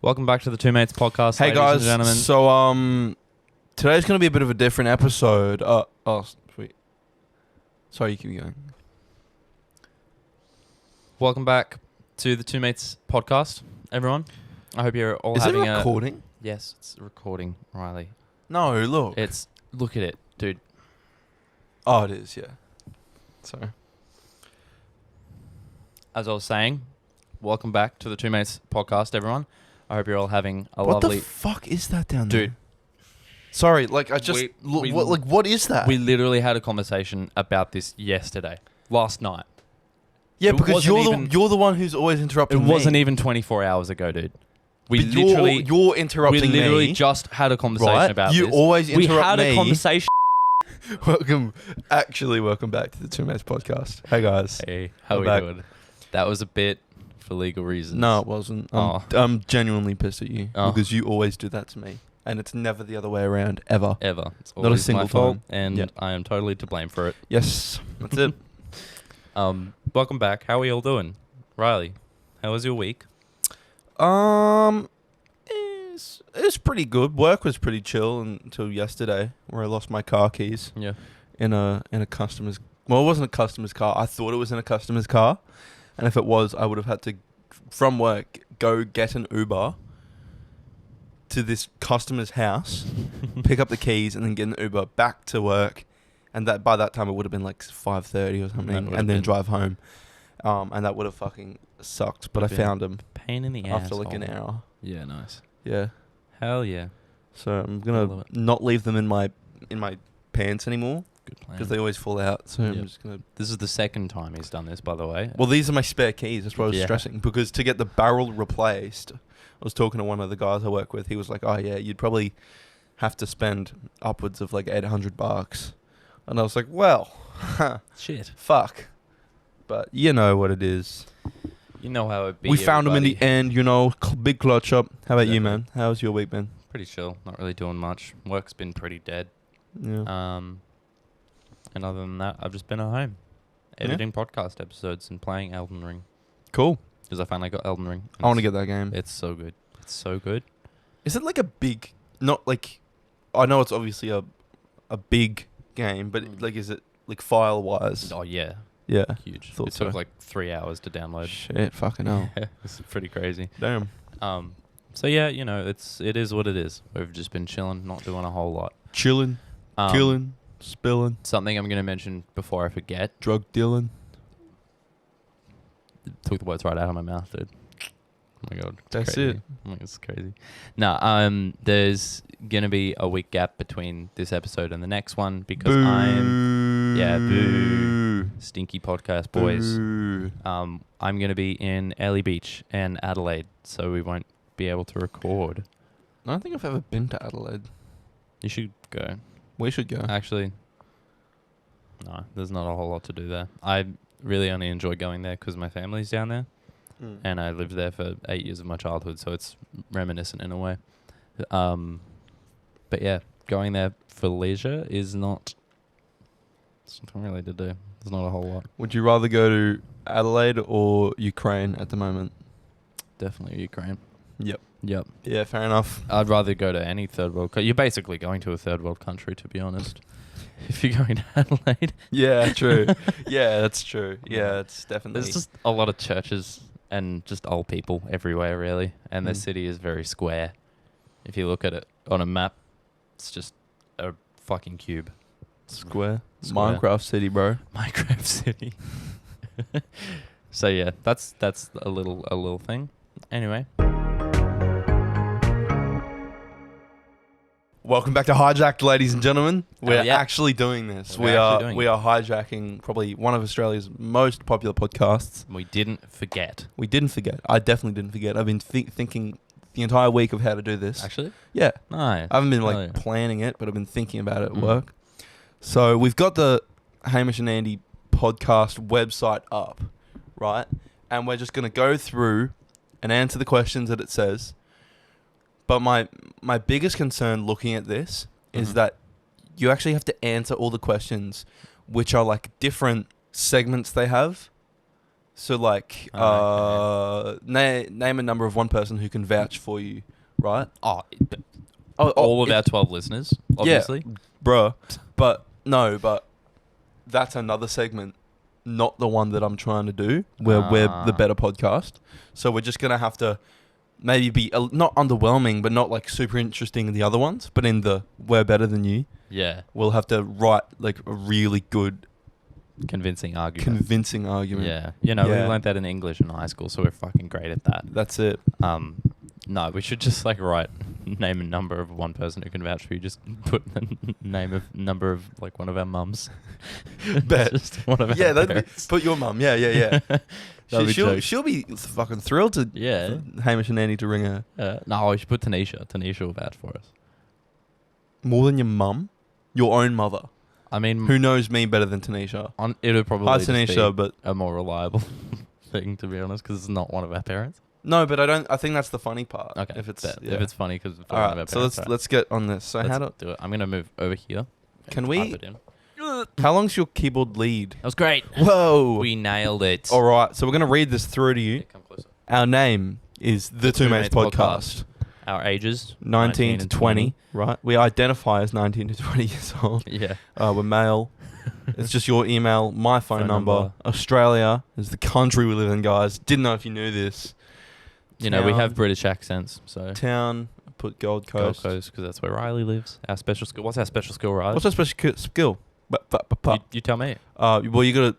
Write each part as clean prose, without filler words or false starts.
Welcome back to the Two Mates podcast, Hey ladies guys, and gentlemen. so today's going to be a bit of a different episode. Sweet. Sorry, you keep going. Welcome back to the Two Mates podcast, everyone. I hope you're all Is it having recording? Yes, it's recording, Riley. No, look. Look at it, dude. Oh, it is, yeah. Sorry. As I was saying, welcome back to the Two Mates podcast, everyone. I hope you're all having a What lovely... the fuck is that down there? Dude. Sorry, like I just... We- what is that? We literally had a conversation about this yesterday, last night. yeah, it because wasn't you're the one who's always It interrupting me. wasn't even 24 hours ago, dude. But you're interrupting me. We literally just had a conversation right? about You this. always We interrupt had me. a conversation. Welcome back to the Two Mates podcast. Hey guys. Hey, how We're we back. doing? That was a bit for legal reasons. No, it wasn't. I'm genuinely pissed at you because you always do that to me, and it's never the other way around ever. Ever. It's Not a always single my fault, time. and Yep. I am totally to blame for it. Yes, that's it. Welcome back. How are you all doing? Riley, how was your week? It's pretty good. Work was pretty chill until yesterday, where I lost my car keys Yeah. in a customer's. Well, it wasn't a customer's car. I thought it was in a customer's car, and if it was, I would have had to, from work, go get an Uber to this customer's house, pick up the keys, and then get an Uber back to work, and that by that time it would have been like 5:30 or something, That would have and then been- drive home, and that would have fucking sucked. But I Would have been found him Pain in the ass. after like an hour. Yeah, nice. Yeah. Hell yeah. So I'm I gonna love it. not leave them in my pants anymore Good plan. because they always fall out. So Yep. I'm just gonna. This is the second time he's done this, by the way. Well, these are my spare keys. That's what I was Yeah. stressing because to get the barrel replaced, I was talking to one of the guys I work with. He was like, "Oh yeah, you'd probably have to spend upwards of like $800," and I was like, "Well, Shit. fuck." But you know what it is. You know how it be. We found them in the everybody. end. You know, big clutch up. How about you, Definitely. man? How's your week been? Pretty chill. Not really doing much. Work's been pretty dead. Yeah. And other than that, I've just been at home, editing podcast episodes and playing Elden Ring Cool. because I finally got Elden Ring. I want to get that game. It's so good. It's so good. Is it like a big, not like, I know it's obviously a big game, but like, is it like file wise? Oh yeah, Yeah. huge. Thought It took so. like 3 hours to download. Shit, fucking hell. Yeah, it's pretty crazy. Damn. So yeah, you know, it is what it is. We've just been chilling, not doing a whole lot. Chilling, killing, spilling, Something I'm going to mention before I forget. drug dealing. Took the words right out of my mouth, dude. Oh my god, it's That's crazy. it. Oh my god, it's crazy. No, there's gonna be a week gap between this episode and the next one because I'm boo. Stinky podcast boys. Boo. I'm gonna be in Early Beach and Adelaide, so we won't be able to record. I don't think I've ever been to Adelaide. You should go. We should go. Actually, no, there's not a whole lot to do there. I really only enjoy going there because my family's down there. And I lived there for 8 years of my childhood, so it's reminiscent in a way. But yeah, going there for leisure is not something really to do. There's not a whole lot. Would you rather go to Adelaide or Ukraine at the moment? Definitely Ukraine. Yep. Yep. Yeah, fair enough. I'd rather go to any third world. You're basically going to a third world country, to be honest. If you're going to Adelaide, Yeah, true. Yeah, that's true. Yeah, it's definitely. there's just a lot of churches and just old people everywhere, really. And the Mm. city is very square. If you look at it on a map, it's just a fucking cube. Square. Square. Minecraft City, bro. Minecraft City. So yeah, that's a little thing. Anyway, Welcome back to Hijacked, ladies and gentlemen. We're yeah. actually doing this. We're We are actually doing we are hijacking probably one of Australia's most popular podcasts. we didn't forget. We didn't forget. I definitely didn't forget. I've been thinking the entire week of how to do this. Actually, Yeah. no. I haven't been like Oh, yeah. planning it, but I've been thinking about it at Mm. work. So we've got the Hamish and Andy podcast website up, right? And we're just going to go through and answer the questions that it says. But my biggest concern looking at this is Mhm. that you actually have to answer all the questions, which are like different segments they have. So like, name a number of one person who can vouch for you, right? All of our 12 listeners, obviously. Yeah, bruh. But that's another segment, not the one that I'm trying to do, where we're the better podcast. So we're just going to have to maybe be not underwhelming, but not like super interesting in the other ones, but in the we're better than you. Yeah. We'll have to write like a really good, convincing argument. Yeah. We learned that in English in high school, so we're fucking great at that. That's it. No, we should just like name a number of one person who can vouch for you. Just put the number of like one of our mums. Bet. Just one of our parents. Put your mum. Yeah. That'd be she'll be fucking thrilled to for Hamish and Annie to ring her. No, we should put Tanisha. Tanisha will vouch for us. More than your mum? Your own mother. I mean, who knows me better than Tanisha? It would probably Hi, Tanisha, but a more reliable thing, to be honest, because it's not one of our parents. No, but I think that's the funny part. Okay, if it's funny because all right. So let's get on this. So let's do it. I'm gonna move over here. Can we? How long's your keyboard lead? That was great. Whoa! We nailed it. All right, so we're gonna read this through to you. Yeah, come closer. Our name is the Two Mates Podcast. Our ages 19 to 20. Right. We identify as 19 to 20 years old. Yeah. We're male. It's just your email, my phone number. Australia is the country we live in, guys. Didn't know if you knew this. We have British accents, so. Town, put Gold Coast. Gold Coast, because that's where Riley lives. Our special skill. What's our special skill, Riley? What's our special skill? You tell me. Well, you got to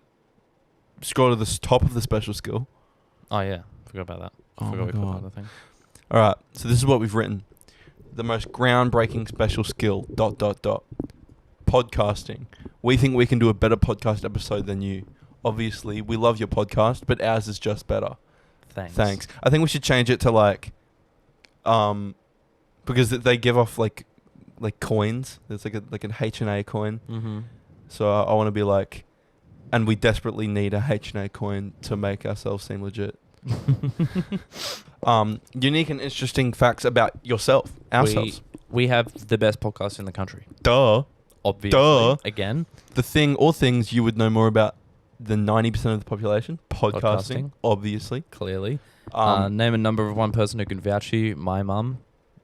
scroll to the top of the special skill. Oh, yeah. Forgot about that. Forgot we put another thing. All right, so this is what we've written. The most groundbreaking special skill, ... Podcasting. We think we can do a better podcast episode than you. Obviously, we love your podcast, but ours is just better. Thanks. I think we should change it to like, because they give off like coins. There's like an H&A coin. Mm-hmm. So I want to be like, and we desperately need a H&A coin to make ourselves seem legit. Unique and interesting facts about ourselves. We have the best podcast in the country. Duh. Obviously. Duh. Again. The thing or things you would know more about than 90% of the population. Podcasting. Obviously. Clearly. Name a number of one person who can vouch for you. My mum,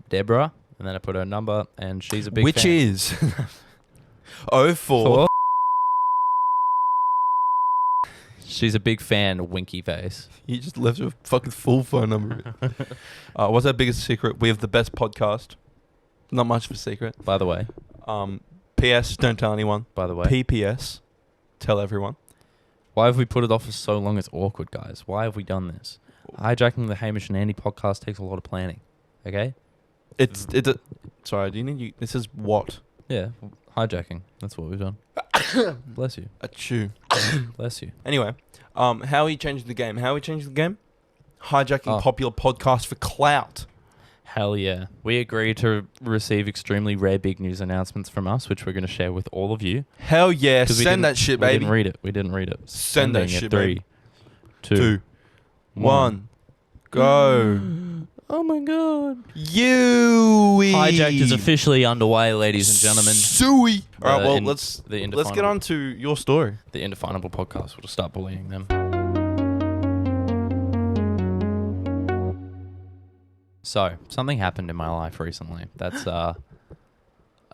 Deborah. And then I put her number, and she's a big fan. Which is 04. She's a big fan, winky face. You just left a fucking full phone number. What's our biggest secret? We have the best podcast. Not much of a secret. By the way. PS, don't tell anyone. By the way. PPS, tell everyone. Why have we put it off for so long? It's awkward, guys. Why have we done this? Hijacking the Hamish and Andy podcast takes a lot of planning. Okay? Sorry, do you need this is what? Yeah, hijacking. That's what we've done. Bless you. Achoo. Bless you. Anyway, how are you changing the game? Hijacking popular podcasts for clout. Hell yeah. We agreed to receive extremely rare big news announcements from us, which we're going to share with all of you. Hell yeah. Send that shit, baby. We didn't read it. Send that shit, baby. 3, 2, 1. Go. Oh my god. Hijacked is officially underway, ladies and gentlemen. Suey. All right, well, let's get on to your story. The Indefinable podcast. We'll just start bullying them. So, something happened in my life recently that's a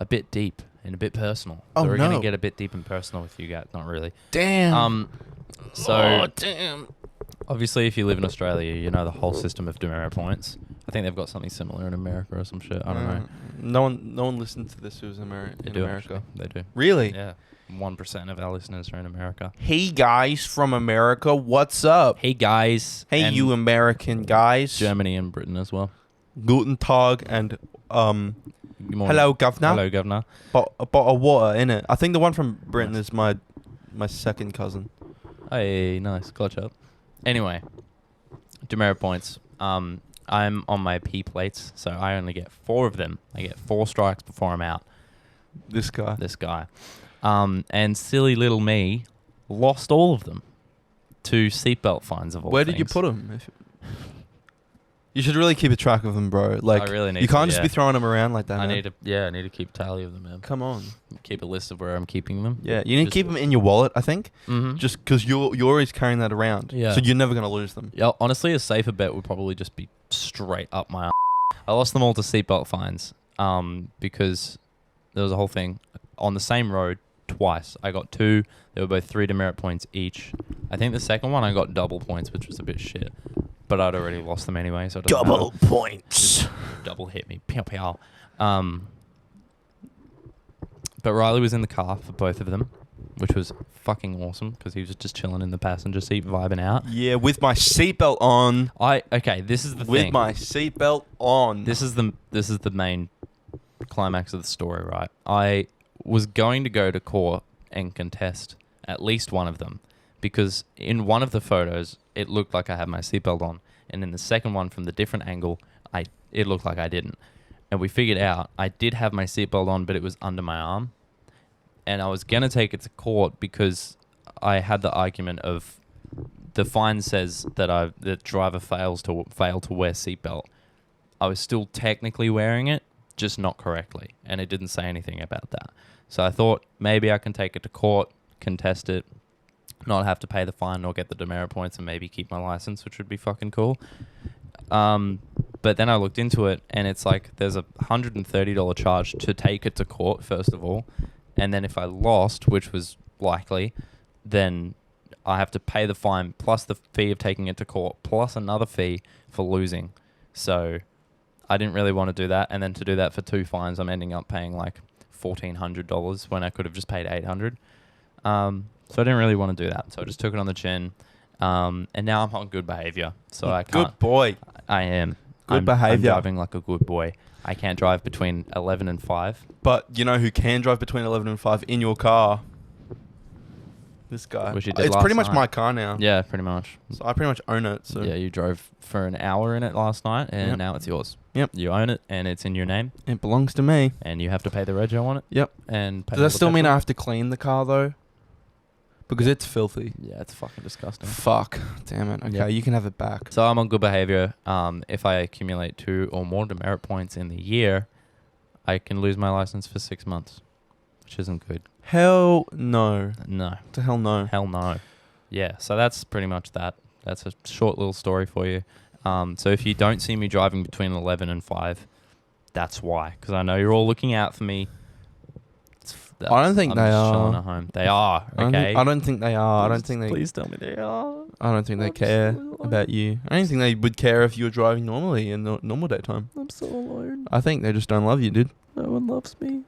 bit deep and a bit personal. Oh, so we're going to get a bit deep and personal with you guys. Not really. Damn. Damn. Obviously, if you live in Australia, you know the whole system of demerit points. I think they've got something similar in America or some shit. I don't know. No one listens to this who's in America. Actually. They do. Really? Yeah. 1% of our listeners are in America. Hey guys from America, what's up? Hey guys. Hey you American guys. Germany and Britain as well. Guten Tag and hello governor. Hello governor. But a bottle of water in it. I think the one from Britain is my second cousin. Hey, nice. Gotcha. Anyway, demerit points. I'm on my P plates, so I only get 4 of them. I get 4 strikes before I'm out. This guy. And silly little me lost all of them to seatbelt fines of all Where things. did you put them? You should really keep a track of them, bro. Like, I really need you can't to, just yeah. be throwing them around like that. I man. need to keep tally of them, man. Come on. Keep a list of where I'm keeping them. Yeah, you need to keep them in your wallet, I think. Mm-hmm. Just because you're always carrying that around. Yeah. So you're never going to lose them. Yeah, honestly, a safer bet would probably just be straight up my ass. I lost them all to seatbelt fines because there was a whole thing. On the same road, twice. I got 2. They were both 3 demerit points each. I think the second one I got double points, which was a bit shit. But I'd already lost them anyway, so it doesn't Double matter. points. Just double hit me. Pew, pew. But Riley was in the car for both of them, which was fucking awesome because he was just chilling in the passenger seat, vibing out. Yeah, with my seatbelt on. Okay, this is the With thing. my seatbelt on. This is the main climax of the story, right? I was going to go to court and contest at least one of them because in one of the photos it looked like I had my seatbelt on, and in the second one from the different angle it looked like I didn't. And we figured out I did have my seatbelt on, but it was under my arm. And I was gonna take it to court because I had the argument of the fine says that the driver failed to wear seatbelt. I was still technically wearing it, just not correctly, and it didn't say anything about that. So I thought maybe I can take it to court, contest it, not have to pay the fine or get the demerit points, and maybe keep my license, which would be fucking cool. But then I looked into it, and it's like there's a $130 charge to take it to court, first of all. And then if I lost, which was likely, then I have to pay the fine plus the fee of taking it to court plus another fee for losing. So I didn't really want to do that. And then to do that for 2 fines, I'm ending up paying like $1,400 when I could have just paid $800. So I didn't really want to do that. So I just took it on the chin. And now I'm on good behavior. So I can't. Good boy. I am. Good I'm behavior. driving like a good boy. I can't drive between 11 and 5. But you know who can drive between 11 and 5 in your car? This guy. Which you did It's last pretty much night. my car now. Yeah, pretty much. So I pretty much own it. So Yeah, you drove for an hour in it last night, and Yep. now it's yours. Yep. You own it, and it's in your name, it belongs to me. and you have to pay the rego on it. Yep. And pay Does that all the still mean I petrol. have to clean the car though? Because it's filthy. Yeah, it's fucking disgusting. Fuck. Damn it. Okay, Yep. you can have it back. So I'm on good behavior. If I accumulate 2 or more demerit points in the year, I can lose my license for 6 months, which isn't good. Hell no. No. To hell no. Hell no. Yeah, so that's pretty much that. That's a short little story for you. So if you don't see me driving between 11 and 5, that's why. Because I know you're all looking out for me. I don't think I'm they just chilling are. at home. They are, okay? I don't think they are. I don't think they. Please tell me they are. I don't think they I'm care so alone. about you. I don't think they would care if you were driving normally in normal daytime. I'm so alone. I think they just don't love you, dude. No one loves me.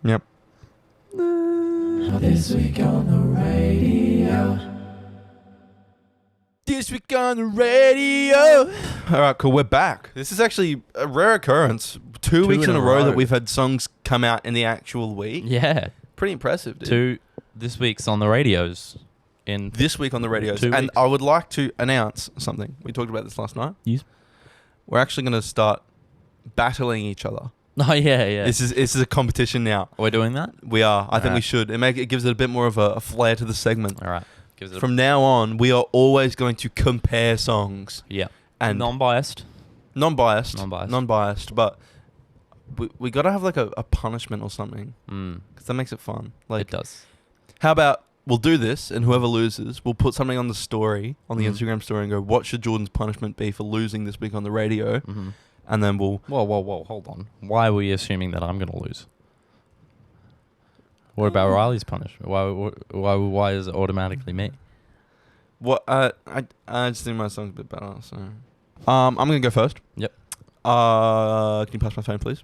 Yep. This week on the radio. This week on the radio. All right, cool. We're back. This is actually a rare occurrence. 2 weeks in a row that we've had songs come out in the actual week. Yeah. Pretty impressive, dude. This week's on the radios. In This week on the radios. 2 And weeks. I would like to announce something. We talked about this last night. Yes. We're actually going to start battling each other. Oh, yeah. This is a competition now. We're doing that? We are. I think we Alright. should. It gives it a bit more of a flair to the segment. All right. Gives it From now on, we are always going to compare songs yeah. and Non-biased. non-biased, Non-biased. but we got to have like a punishment or something Mm, because that makes it fun. Like, it does. how about we'll do this, and whoever loses, we'll put something on the story, on the Mhm. Instagram story, and go, what should Jordan's punishment be for losing this week on the radio? Mm-hmm. And then we'll. Whoa, hold on. Why are we assuming that I'm going to lose? What about Riley's punishment? Why is it automatically me? What I just think my song's a bit better. So, I'm gonna go first. Yep. Can you pass my phone, please?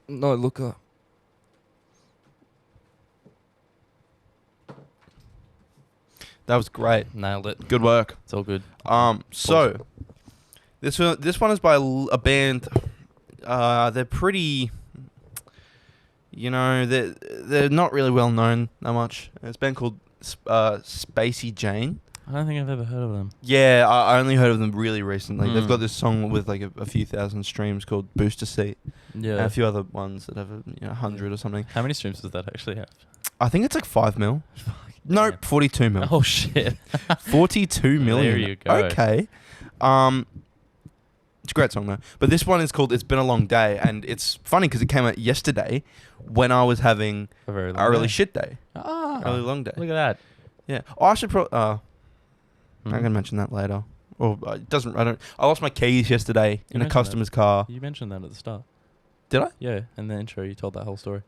No, look up. That was great. Nailed it. Good work. It's all good. So this one is by a band. They're pretty. You know, they're not really well known that much. It's a band called Spacey Jane. I don't think I've ever heard of them. Yeah, I only heard of them really recently. They've Mm. got this song with like a few thousand streams called Booster Seat. Yeah. And a few other ones that have 100 or something. How many streams does that actually have? I think it's like 5 mil. Nope, Damn. 42 mil. Oh shit. 42 million. There you go. Okay. It's a great song though. But this one is called "It's Been a Long Day," and it's funny because it came out yesterday when I was having A very long a really day. shit day, Ah, a really long day. look at that. Yeah. Oh, I should probably. I'm Hmm. gonna mention that later. Or it doesn't. I don't. I lost my keys yesterday in a mentioned customer's car. You mentioned that at the start. Did I? Yeah, in the intro, you told that whole story.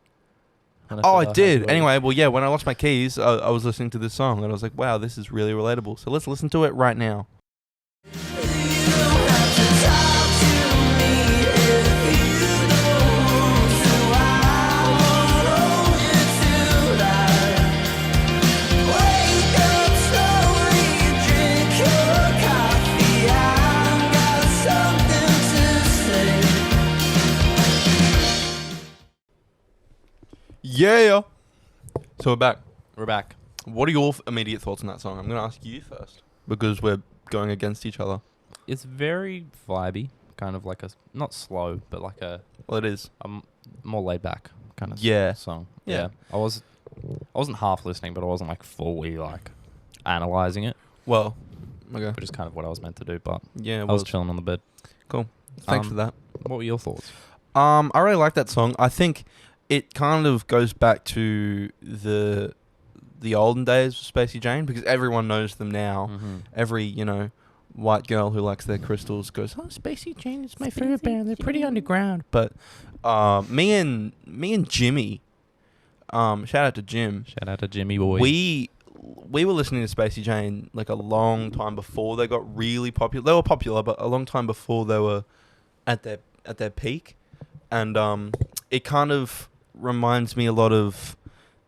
When Oh, said I how did. happy you Anyway, well, yeah. When I lost my keys, I was listening to this song and I was like, "Wow, this is really relatable." So let's listen to it right now. Yeah. So we're back. We're back. What are your immediate thoughts on that song? I'm going to ask you first because we're going against each other. It's very vibey, kind of like a not slow, but like a Well, it is. More laid back kind of Yeah. song. Yeah. I wasn't half listening, but I wasn't like fully like analyzing it, Well, okay. which is kind of what I was meant to do. But Yeah, I well, was chilling on the bed. thanks for that. What were your thoughts? I really like that song. I think it kind of goes back to the olden days of Spacey Jane because everyone knows them now. Mm-hmm. Every, white girl who likes their crystals goes, "Oh, Spacey Jane is my favorite band. They're pretty underground." But me and Jimmy, shout out to Jim. Shout out to Jimmy Boy. We were listening to Spacey Jane like a long time before they got really popular. They were popular, but a long time before they were at their peak. And it kind of reminds me a lot of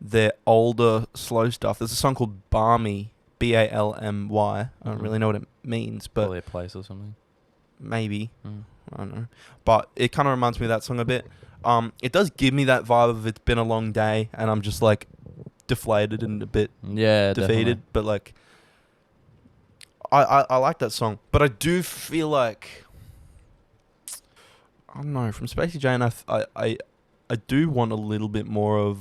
their older slow stuff. There's a song called Balmy, Balmy. I don't really know what it means, but Probably a place or something. maybe. Mm. I don't know. But it kind of reminds me of that song a bit. It does give me that vibe of it's been a long day and I'm just like deflated and a bit Yeah, defeated. definitely. But like, I like that song. But I do feel like, I don't know, from Spacey Jane, I do want a little bit more of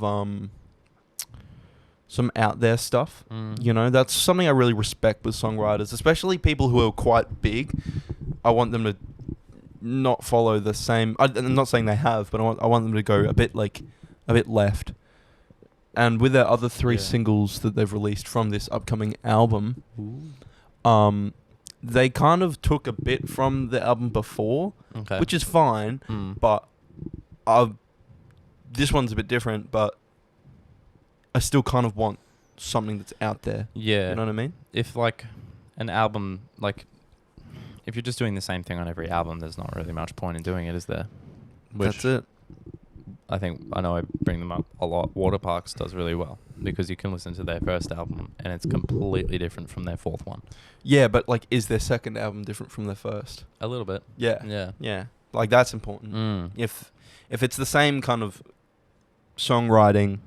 some out there stuff. Mm. That's something I really respect with songwriters, especially people who are quite big. I want them to not follow the same. I'm not saying they have, but I want them to go a bit left. And with their other 3 Yeah. singles that they've released from this upcoming album, Ooh. they kind of took a bit from the album before, Okay. which is fine. Mm. But this one's a bit different, but I still kind of want something that's out there. Yeah. You know what I mean? If like an album, like if you're just doing the same thing on every album, there's not really much point in doing it, is there? That's it. I know I bring them up a lot. Water Parks does really well because you can listen to their first album and it's completely different from their fourth one. Yeah, but like, is their second album different from their first? A little bit. Yeah. Yeah. Yeah. Like, that's important. Mm. If it's the same kind of songwriting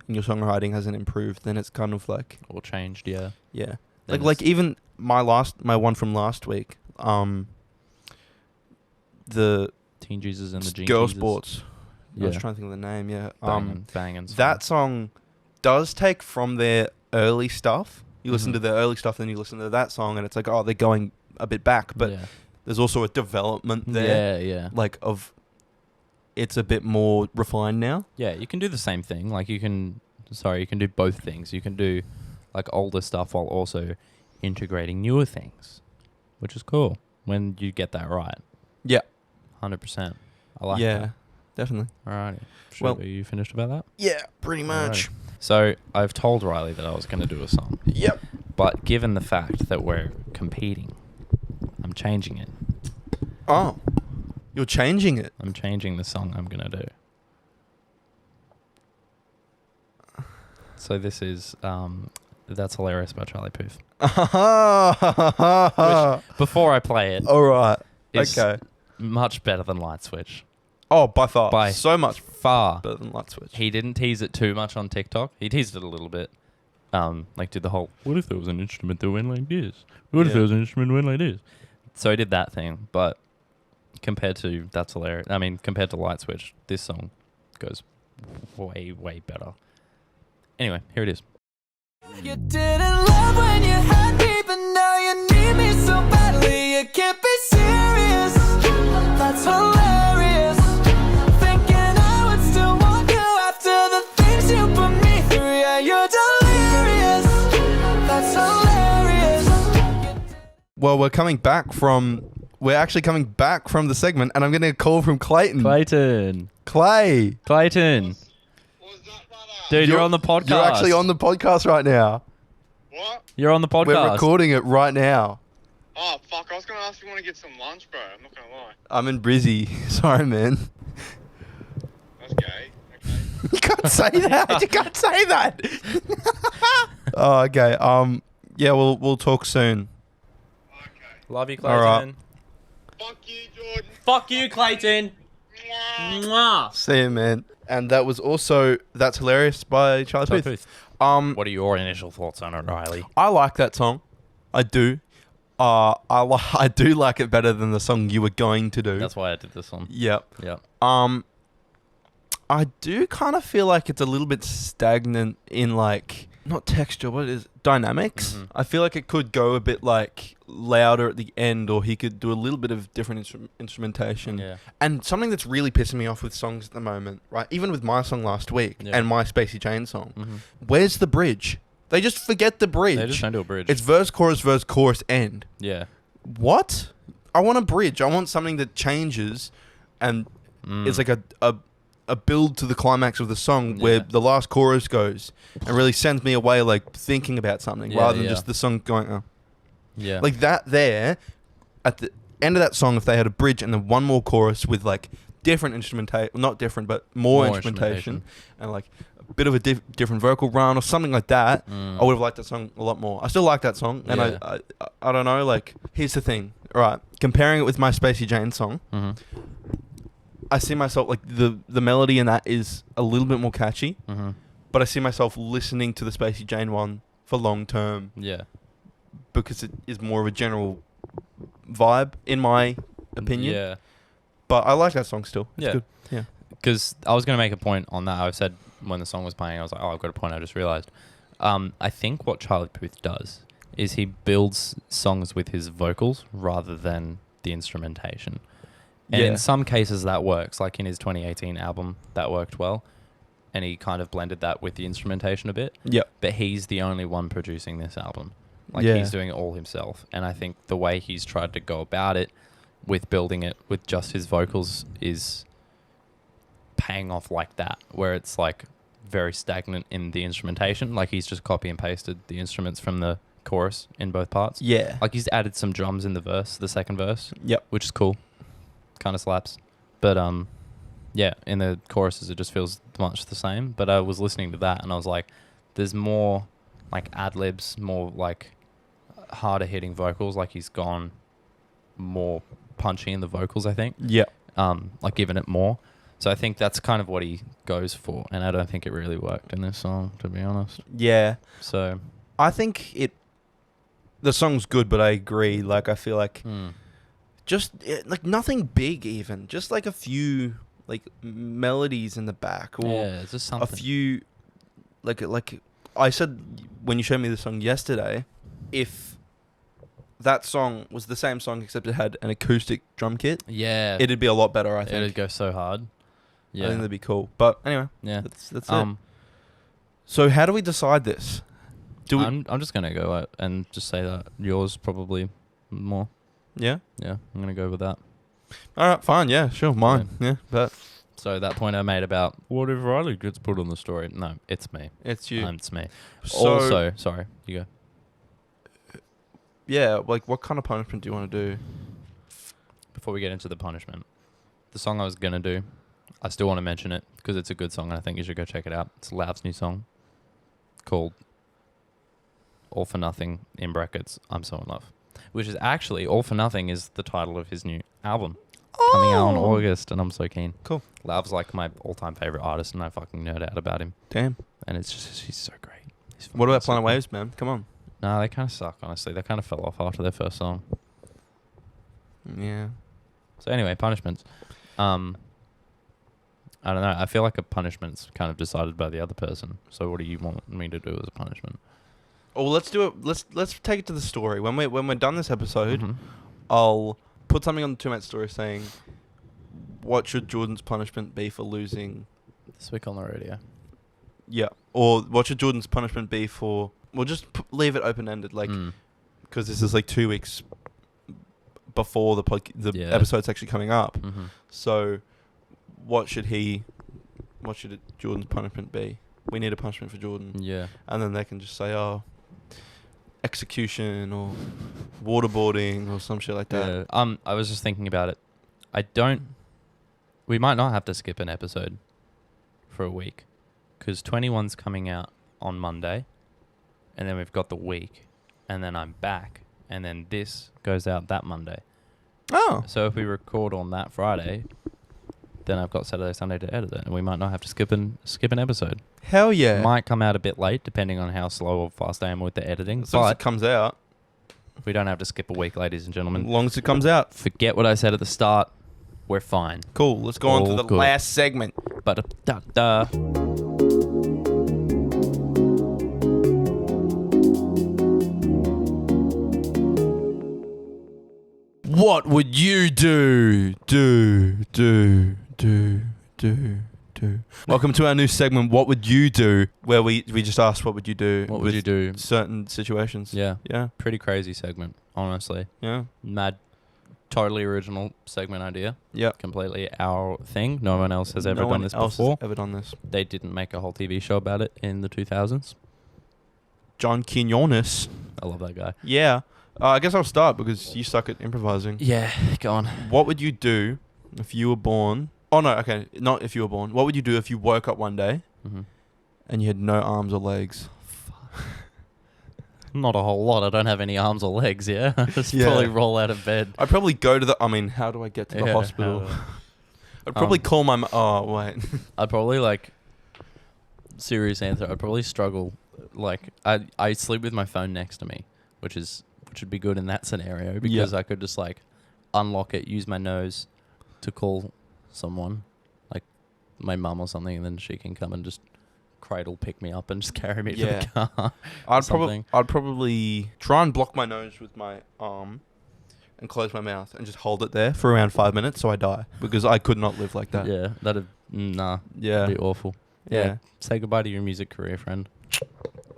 and your songwriting hasn't improved, then it's kind of like, Or changed, yeah. yeah. Then Like it's- even my one from last week, the Teen Jesus and the Gene Girl Jesus. Sports. Yeah. I was trying to think of the name, yeah. Banging. That song does take from their early stuff. You listen Mhm. to their early stuff, then you listen to that song, and it's like, oh, they're going a bit back. But yeah. there's also a development there, Yeah. like of it's a bit more refined now. Yeah, you can do the same thing. Like you can do both things. You can do like older stuff while also integrating newer things, which is cool when you get that right. Yeah. 100%. I like yeah, that. definitely. Alrighty. Well- Are you finished about that? Yeah, pretty much. Alrighty. So I've told Riley that I was going to do a song, Yep. but given the fact that we're competing, I'm changing it. Oh, you're changing it. I'm changing the song I'm going to do. So this is That's Hilarious by Charlie Puth. Before I play it, All right. is Okay. much better than Light Switch. Oh, by far. By so much Far. better than Light Switch. He didn't tease it too much on TikTok. He teased it a little bit. Like did the whole, what if there was an instrument that went like this? What if Yeah. there was an instrument that went like this? So he did that thing, but compared to That's Hilarious, compared to Light Switch, this song goes way, way better. Anyway, here it is. You didn't love when you had me, but now you need me so badly. You you can't be serious. That's hilarious. Thinking I would still want you after the things you put me through. Yeah, you're delirious. That's hilarious. Well, we're actually coming back from the segment, and I'm getting a call from Clayton. Clayton. Clay. Clayton. What's that, brother? Dude, you're on the podcast. You're actually on the podcast right now. What? You're on the podcast. We're recording it right now. Oh, fuck. I was going to ask if you want to get some lunch, bro. I'm not going to lie. I'm in Brizzy. Sorry, man. That's gay. Okay. You can't say that. You can't say that. Oh, okay. Yeah, we'll talk soon. Okay. Love you, Clayton. All right. Fuck you, Jordan. Fuck you, Clayton. Mwah. Mwah. See you, man. And that was also That's Hilarious by Charlie Charlie Puth. Puth. What are your initial thoughts on it, Riley? I like that song. I do. I do like it better than the song You Were Going to Do. That's why I did this one. Yep. Yep. I do kind of feel like it's a little bit stagnant in like not texture, what is dynamics. Mhm. I feel like it could go a bit like louder at the end, or he could do a little bit of different instrumentation. Yeah. And something that's really pissing me off with songs at the moment, right? Even with my song last week Yeah. and my Spacey Jane song, Mm-hmm. where's the bridge? They just forget the bridge. They just don't do a bridge. It's verse, chorus, end. Yeah. What? I want a bridge. I want something that changes and it's like a build to the climax of the song where Yeah. the last chorus goes and really sends me away like thinking about something Yeah, rather than yeah. just the song going, oh. Yeah. Like that there, at the end of that song, if they had a bridge and then one more chorus with like different instrumentation, not different, but more instrumentation and like a bit of a different vocal run or something like that, I would have liked that song a lot more. I still like that song, and Yeah. I don't know, like, here's the thing, right, comparing it with my Spacey Jane song, Mm-hmm. I see myself, like, the melody in that is a little bit more catchy, Mm-hmm. but I see myself listening to the Spacey Jane one for long term Yeah. because it is more of a general vibe, in my opinion. Yeah. But I like that song still. It's Yeah. good. Yeah. Because I was going to make a point on that. I said when the song was playing, I was like, oh, I've got a point. I just realized. I think what Charlie Puth does is he builds songs with his vocals rather than the instrumentation. And Yeah. in some cases that works. Like in his 2018 album, that worked well. And he kind of blended that with the instrumentation a bit. Yep. But he's the only one producing this album. Like Yeah. he's doing it all himself. And I think the way he's tried to go about it with building it with just his vocals is paying off like that, where it's like very stagnant in the instrumentation. Like he's just copy and pasted the instruments from the chorus in both parts. Yeah. Like he's added some drums in the second verse, Yep. which is cool. Kind of slaps. But yeah, in the choruses it just feels much the same. But I was listening to that and I was like, there's more like ad-libs, more like harder hitting vocals. Like he's gone more punchy in the vocals, I think. Yep. Like giving it more. So I think that's kind of what he goes for, and I don't think it really worked in this song, to be honest. Yeah. So I think the song's good, but I agree. Like, I feel like like nothing big even. Just like a few like melodies in the back, or yeah, it's just something. a few like I said when you showed me the song yesterday, if that song was the same song except it had an acoustic drum kit, Yeah, it'd be a lot better, I think. it'd go so hard. Yeah, I think that'd be cool. But anyway, yeah. that's it. So how do we decide this? I'm just gonna go out and just say that yours probably more. Yeah? Yeah, I'm gonna go with that. All right, fine. Yeah, sure. Mine. Yeah, but So that point I made about what if Riley gets put on the story? No, it's me. it's you. It's me. So, Also, sorry, you go. yeah, like what kind of punishment do you want to do? Before we get into the punishment, the song I was gonna do, I still want to mention it because it's a good song and I think you should go check it out. It's Lav's new song called All for Nothing, in brackets, I'm So in Love, which is actually All for Nothing is the title of his new album coming out in August, and I'm so keen. Cool. Lav's like my all-time favorite artist and I fucking nerd out about him, Damn. and it's just, he's so great. What about so Planet cool. Waves, man? Come on. No, they kind of suck, honestly. They kind of fell off after their first song. Yeah. So anyway, punishments. I don't know. I feel like a punishment's kind of decided by the other person. So what do you want me to do as a punishment? Oh, let's do it. Let's take it to the story. When we're done this episode, Mhm. I'll put something on the 2 Mate story saying, what should Jordan's punishment be for losing? This week on the radio. Yeah. Or what should Jordan's punishment be for... We'll just leave it open-ended, like, because this is like 2 weeks before the episode's actually coming up. Mm-hmm. So, what should Jordan's punishment be? We need a punishment for Jordan. Yeah. And then they can just say, execution or waterboarding or some shit like that. Yeah. I was just thinking about it. We might not have to skip an episode for a week, because 21's coming out on Monday, and then we've got the week, and then I'm back, and then this goes out that Monday. Oh. So if we record on that Friday, then I've got Saturday, Sunday to edit it, and we might not have to skip an episode. Hell yeah. It might come out a bit late, depending on how slow or fast I am with the editing. As long as it But comes out. we don't have to skip a week, ladies and As gentlemen. long as it comes out. Forget what I said at the start. We're fine. Cool. Let's go on to All the good. last segment. But da. What would you do? Welcome to our new segment, What Would You Do? Where we just ask, what would you do? What would with you do? certain situations. Yeah. Yeah. Pretty crazy segment, honestly. Yeah. Mad, totally original segment idea. Yeah. Completely our thing. No one else has ever No done one this else before. has ever done this. They didn't make a whole TV show about it in the 2000s. John Quinones. I love that guy. Yeah. I guess I'll start because you suck at improvising. Yeah, go on. What would you do if you were born... Oh, no, okay. Not if you were born. What would you do if you woke up one day Mm-hmm. and you had no arms or legs? Not a whole lot. I don't have any arms or legs, yeah? I just Yeah. probably roll out of bed. I'd probably go to the... I mean, how do I get to the Yeah, hospital? how- I'd probably call my... Oh, wait. I'd probably, like... Serious answer. I'd probably struggle. Like, I sleep with my phone next to me, which would be good in that scenario, because I could just, like, unlock it, use my nose to call someone, like my mum or something, and then she can come and just cradle pick me up and just carry me to the car. I'd probably try and block my nose with my arm and close my mouth and just hold it there for around 5 minutes so I die, because I could not live like that. Yeah, that'd Yeah. be awful. Yeah. Say goodbye to your music career, friend.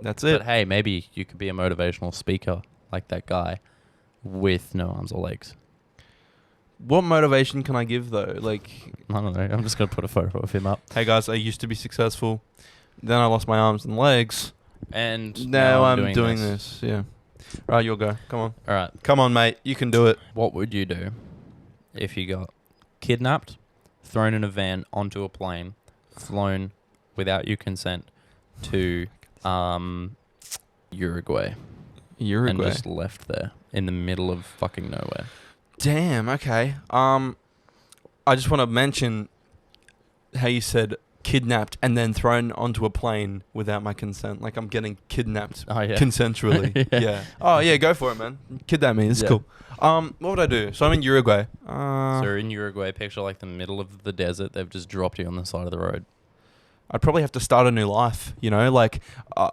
That's it. But hey, maybe you could be a motivational speaker like that guy with no arms or legs. What motivation can I give though? Like, I don't know. I'm just going to put a photo of him up. hey guys, I used to be successful. Then I lost my arms and legs. And Now I'm doing this. Yeah. Right, you'll go. Come on. All right. Come on, mate. You can do it. What would you do if you got kidnapped, thrown in a van onto a plane, flown without your consent to Uruguay, and just left there in the middle of fucking nowhere? Damn, okay. I just want to mention how you said kidnapped and then thrown onto a plane without my consent. Like I'm getting kidnapped Oh, yeah. consensually. Yeah. Yeah. Oh, yeah, go for it, man. Kidnap me. It's Yeah. cool. What would I do? So I'm in Uruguay. So in Uruguay, picture like the middle of the desert. They've just dropped you on the side of the road. I'd probably have to start a new life, you know? Like, I'd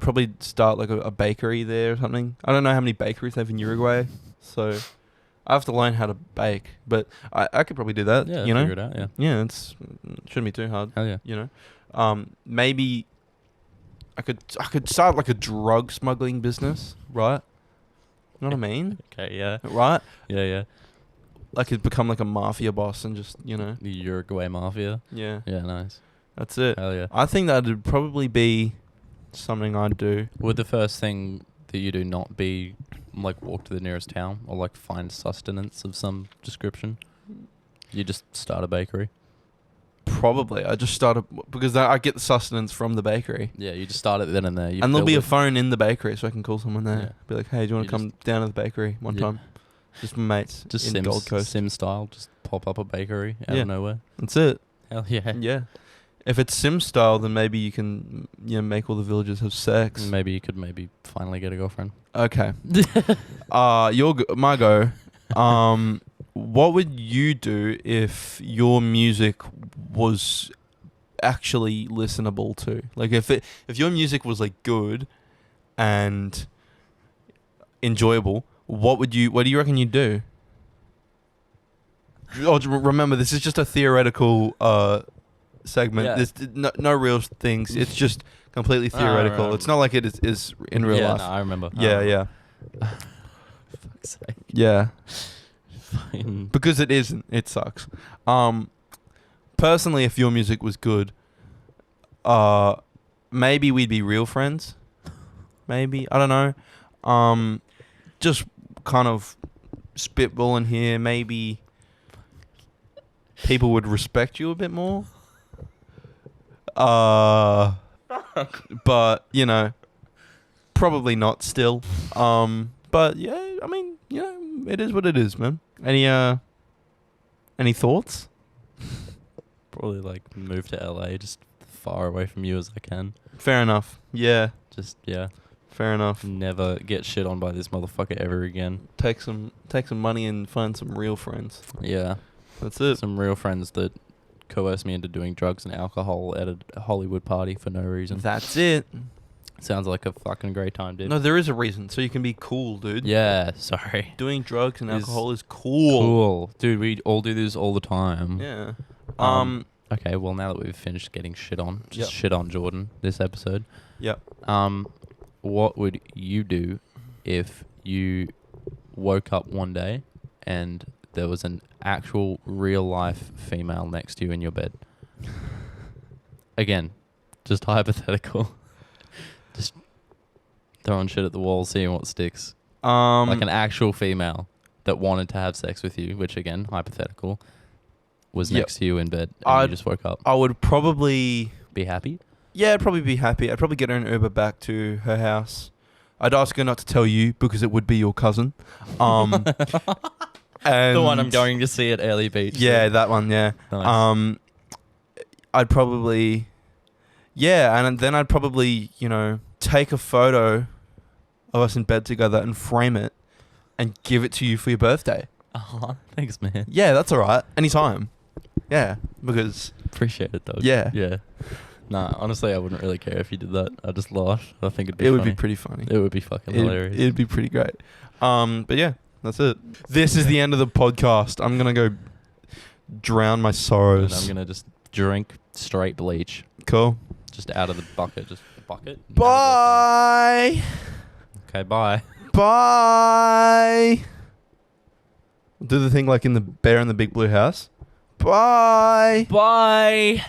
probably start like a bakery there or something. I don't know how many bakeries they have in Uruguay. So I have to learn how to bake. But I could probably do that, Yeah, you know? figure it out. Yeah, Yeah, it shouldn't be too hard. hell yeah. You know, maybe I could start like a drug smuggling business, right? You know what I mean? Okay, yeah, Right? yeah. I could become like a mafia boss and just, you know, The Uruguay mafia. yeah, Yeah, nice. that's it. Hell yeah. I think that would probably be something I'd do. Would the first thing that you do not be like walk to the nearest town or like find sustenance of some description? You just start a bakery. Probably. I just started because I get the sustenance from the bakery. Yeah, you just start it then and there. You And there'll build be a it. phone in the bakery so I can call someone there. Yeah. Be like, hey, do you want You to come down to the bakery one Yeah. time? Just my mates Just in Sims, Gold Coast. Sim style. Just pop up a bakery out Yeah. of nowhere. That's it. Hell yeah. Yeah. If it's Sim style, then maybe you can make all the villagers have sex. Maybe you could finally get a girlfriend. Okay. My go. What would you do if your music was actually listenable to? Like if your music was like good and enjoyable, what do you reckon you'd do? Oh, remember, this is just a theoretical segment. Yeah. This no real things. It's just completely theoretical. right. It's not like it is in real life. No, I remember. Yeah. Fuck's sake. Yeah. Fucking- Because it isn't. It sucks. Personally, if your music was good, maybe we'd be real friends. Maybe. I don't know. Just kind of spitballing here. Maybe people would respect you a bit more. But, you know, probably not still. But yeah, I mean, you know, it is what it is, man. Any thoughts? Probably like move to LA, just far away from you as I can. Fair enough. Yeah, Just yeah, fair enough. never get shit on by this motherfucker ever again. Take some money and find some real friends. Yeah, That's it. some real friends that coerce me into doing drugs and alcohol at a Hollywood party for no reason. That's it. Sounds like a fucking great time, dude. No, there is a reason. So you can be cool, dude. Yeah, sorry. Doing drugs and Is alcohol is cool. Cool, dude. We all do this all the time. Yeah. Okay, well now that we've finished getting shit on, just Yep. shit on Jordan this episode. Yep. What would you do if you woke up one day and there was an actual real life female next to you in your bed? Again, just hypothetical. Just throwing shit at the wall, seeing what sticks. Like an actual female that wanted to have sex with you, which again, hypothetical, was Yep. next to you in bed and I'd- you just woke up. I would probably. Be happy? Yeah, I'd probably be happy. I'd probably get her an Uber back to her house. I'd ask her not to tell you because it would be your cousin. And The one I'm going to see at Early Beach. Yeah, that one. Yeah. Nice. I'd probably. Yeah, and then I'd probably, you know, take a photo of us in bed together and frame it and give it to you for your birthday. Thanks, man. Yeah, that's all right. Anytime. Yeah, because Appreciate it, dog. Yeah. Yeah. Nah, honestly, I wouldn't really care if you did that. I just laugh. I think it'd be it would funny. be pretty funny. It would be fucking hilarious. It'd be pretty great. But yeah, that's it. This is the end of the podcast. I'm gonna go drown my And sorrows. I'm going to just drink straight bleach. Cool. Just out of the bucket. Just bucket. Bye. Okay, bye. Bye. Do the thing like in the Bear in the Big Blue House. Bye. Bye.